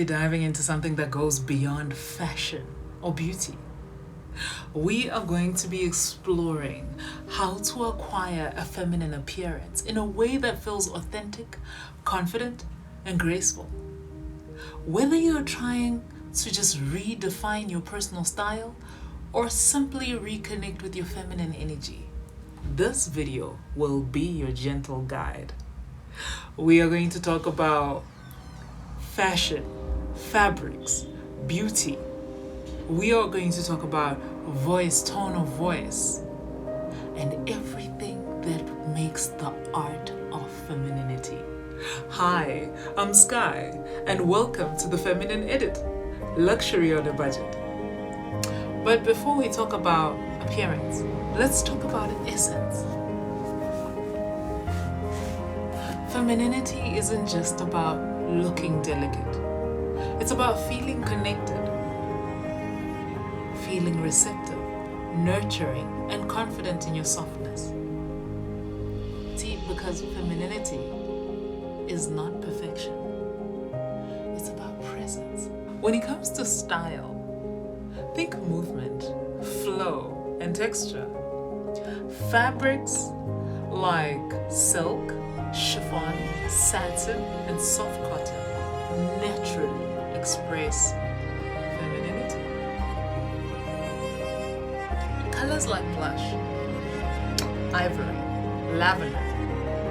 diving into something that goes beyond fashion or beauty. We are going to be exploring how to acquire a feminine appearance in a way that feels authentic, confident, and graceful. Whether you're trying to just redefine your personal style or simply reconnect with your feminine energy, this video will be your gentle guide. We are going to talk about fashion, fabrics, beauty. We are going to talk about voice, tone of voice, and everything that makes the art of femininity. Hi, I'm Sky, and welcome to the Feminine Edit, luxury on a budget. But before we talk about appearance, let's talk about essence. Femininity isn't just about looking delicate. It's about feeling connected, feeling receptive, nurturing, and confident in your softness. See, because femininity is not perfection. It's about presence. When it comes to style, think movement, flow, and texture. Fabrics like silk, chiffon, satin, and soft cotton naturally express femininity. Colors like blush, ivory, lavender,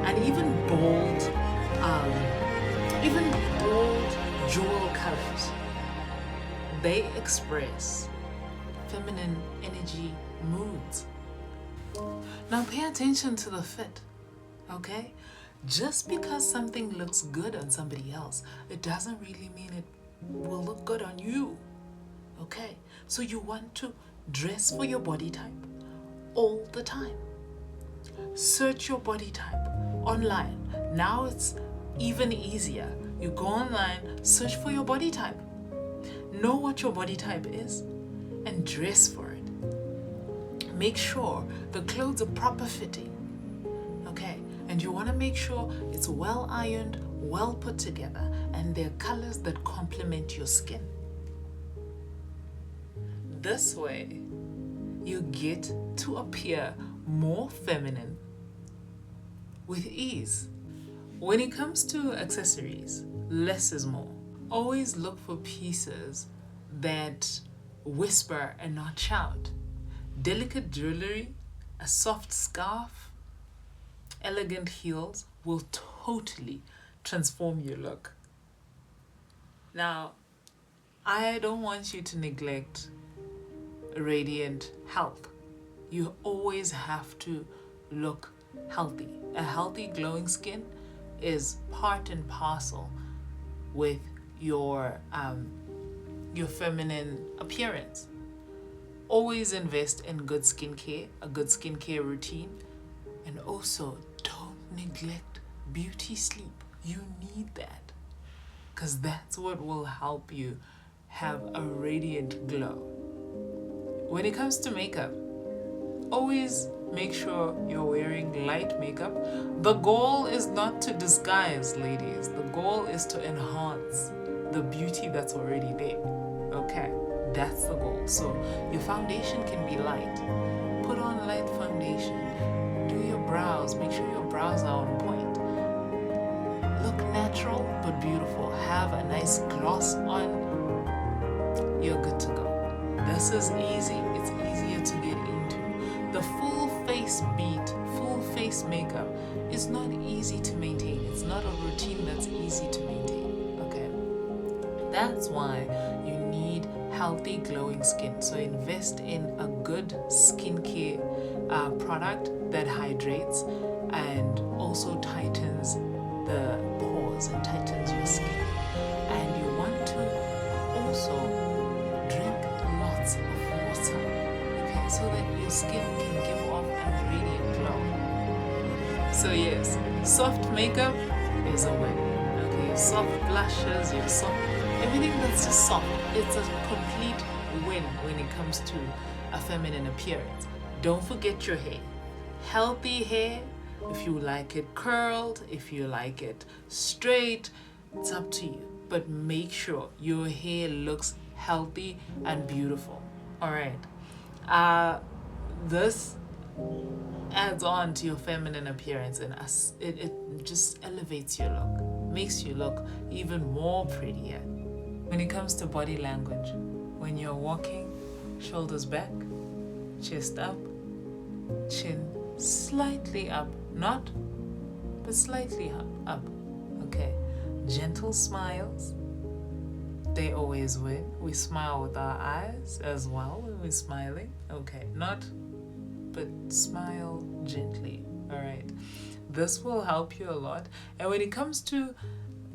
and even bold jewel colors, they express feminine energy moods. Now pay attention to the fit, okay? Just because something looks good on somebody else, it doesn't really mean it will look good on you, okay? So you want to dress for your body type all the time. Search your body type online. Now it's even easier. You go online, search for your body type. Know what your body type is and dress for it. Make sure the clothes are proper fitting, okay? And you want to make sure it's well ironed, well put together, and they're colors that complement your skin. This way, you get to appear more feminine with ease. When it comes to accessories, less is more. Always look for pieces that whisper and not shout. Delicate jewelry, a soft scarf, elegant heels will totally transform your look. Now, I don't want you to neglect radiant health. You always have to look healthy. A healthy, glowing skin is part and parcel with your feminine appearance. Always invest in good skincare, a good skincare routine, and also don't neglect beauty sleep. You need that, because that's what will help you have a radiant glow. When it comes to makeup, always make sure you're wearing light makeup. The goal is not to disguise, ladies. The goal is to enhance the beauty that's already there. Okay, that's the goal. So your foundation can be light. Put on light foundation. Do your brows. Make sure your brows are on point. Look natural but beautiful. Have a nice gloss on. You're good to go. This is easy. It's easier to get into. The full face beat, full face makeup is not easy to maintain. It's not a routine that's easy to maintain, okay? That's why you need healthy, glowing skin. So invest in a good skincare product that hydrates and also tightens the pores and tightens your skin. And you want to also drink lots of water, okay, so that your skin can give off a radiant glow. So yes, soft makeup is a win. Okay, your soft blushes, your soft, everything that's just soft, it's a complete win when it comes to a feminine appearance. Don't forget your hair. Healthy hair, if you like it curled, if you like it straight, it's up to you. but make sure your hair looks healthy and beautiful. All right. This adds on to your feminine appearance, and it just elevates your look, makes you look even more prettier. When it comes to body language, when you're walking, shoulders back, chest up, chin slightly up, not, but slightly up. Okay. Gentle smiles, they always win. We smile with our eyes as well when we're smiling. Okay, not, but smile gently. All right. This will help you a lot. And when it comes to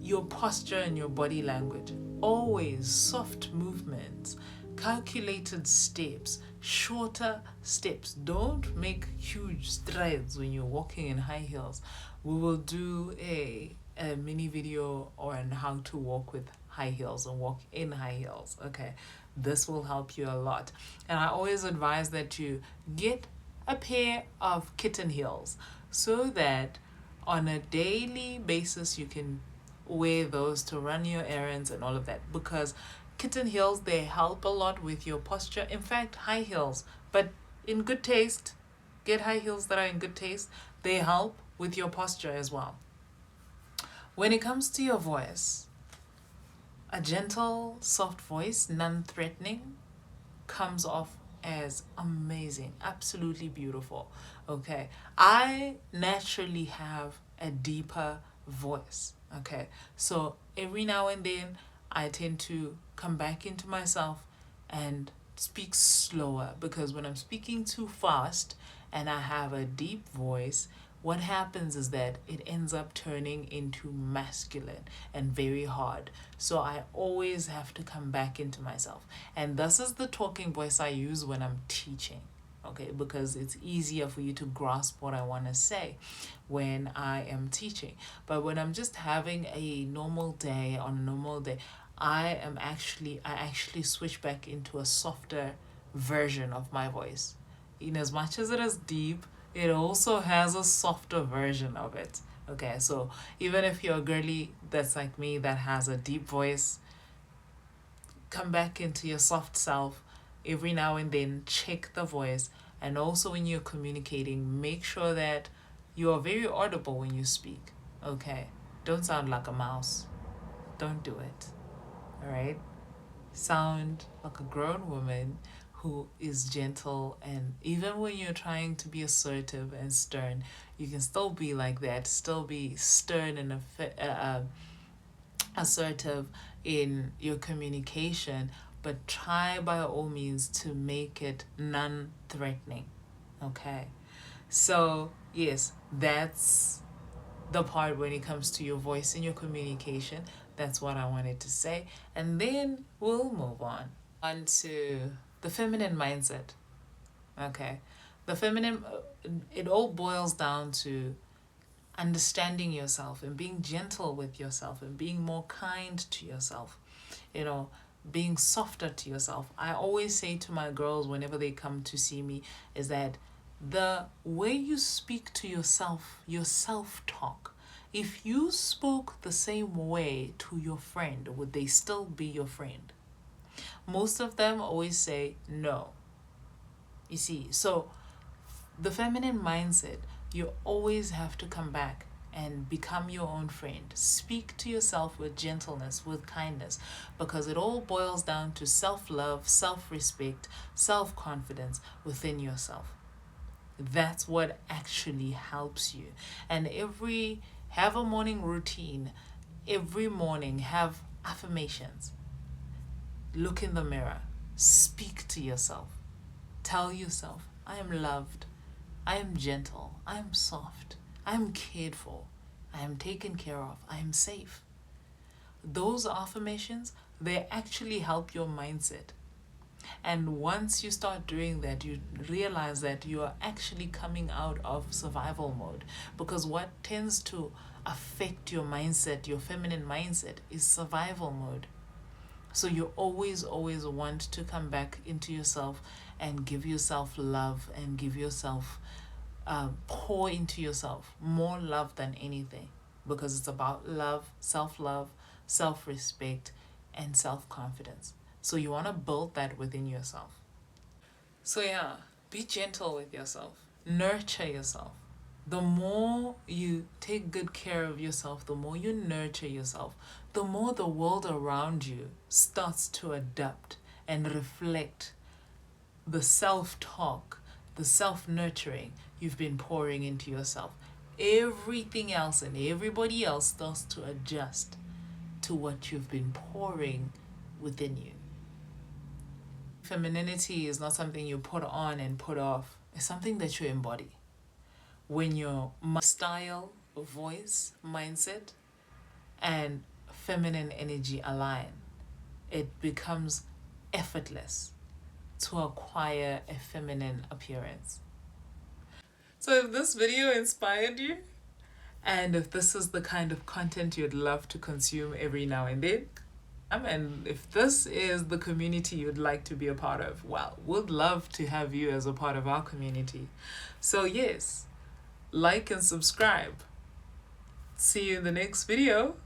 your posture and your body language, always soft movements, calculated steps, shorter steps. Don't make huge strides when you're walking in high heels. We will do a mini video on how to walk with high heels and walk in high heels. Okay, this will help you a lot. And I always advise that you get a pair of kitten heels so that on a daily basis you can wear those to run your errands and all of that, because kitten heels, they help a lot with your posture. In fact, high heels, but in good taste, get high heels that are in good taste. They help with your posture as well. When it comes to your voice, a gentle, soft voice, non-threatening, comes off as amazing, absolutely beautiful. Okay, I naturally have a deeper voice. Okay, so every now and then I tend to come back into myself and speak slower, because when I'm speaking too fast and I have a deep voice, what happens is that it ends up turning into masculine and very hard. So I always have to come back into myself. And this is the talking voice I use when I'm teaching. Okay, because it's easier for you to grasp what I want to say when I am teaching. But when I'm just having a normal day, on a normal day, I actually switch back into a softer version of my voice. In as much as it is deep, it also has a softer version of it. Okay, so even if you're a girly that's like me that has a deep voice, come back into your soft self every now and then, check the voice. And also, when you're communicating, make sure that you are very audible when you speak. Okay, don't sound like a mouse. Don't do it. All right, sound like a grown woman who is gentle, and even when you're trying to be assertive and stern, you can still be like that, still be stern and assertive in your communication, but try by all means to make it non-threatening. Okay, so yes, that's the part when it comes to your voice and your communication. That's what I wanted to say. And then we'll move on to the feminine mindset. Okay. The feminine, it all boils down to understanding yourself and being gentle with yourself and being more kind to yourself. You know, being softer to yourself. I always say to my girls whenever they come to see me is that the way you speak to yourself, your self talk, if you spoke the same way to your friend, would they still be your friend? Most of them always say no. You see, so the feminine mindset, you always have to come back and become your own friend. Speak to yourself with gentleness, with kindness, because it all boils down to self love, self respect, self confidence within yourself. That's what actually helps you. And have a morning routine. Every morning, have affirmations. Look in the mirror. Speak to yourself. Tell yourself, I am loved. I am gentle. I am soft. I am cared for. I am taken care of. I am safe. Those affirmations, they actually help your mindset. And once you start doing that, you realize that you are actually coming out of survival mode. Because what tends to affect your mindset, your feminine mindset, is survival mode. So you always want to come back into yourself and give yourself love and give yourself, pour into yourself more love than anything, because it's about love, self-respect, and self-confidence. So you want to build that within yourself. So yeah, be gentle with yourself. Nurture yourself. The more you take good care of yourself, the more you nurture yourself, the more the world around you starts to adapt and reflect the self-talk, the self-nurturing you've been pouring into yourself. Everything else and everybody else starts to adjust to what you've been pouring within you. Femininity is not something you put on and put off. It's something that you embody. When your style, voice, mindset, and feminine energy align, it becomes effortless to acquire a feminine appearance. So if this video inspired you, and if this is the kind of content you'd love to consume every now and then, and if this is the community you'd like to be a part of, well, we'd love to have you as a part of our community. So yes, like and subscribe. See you in the next video.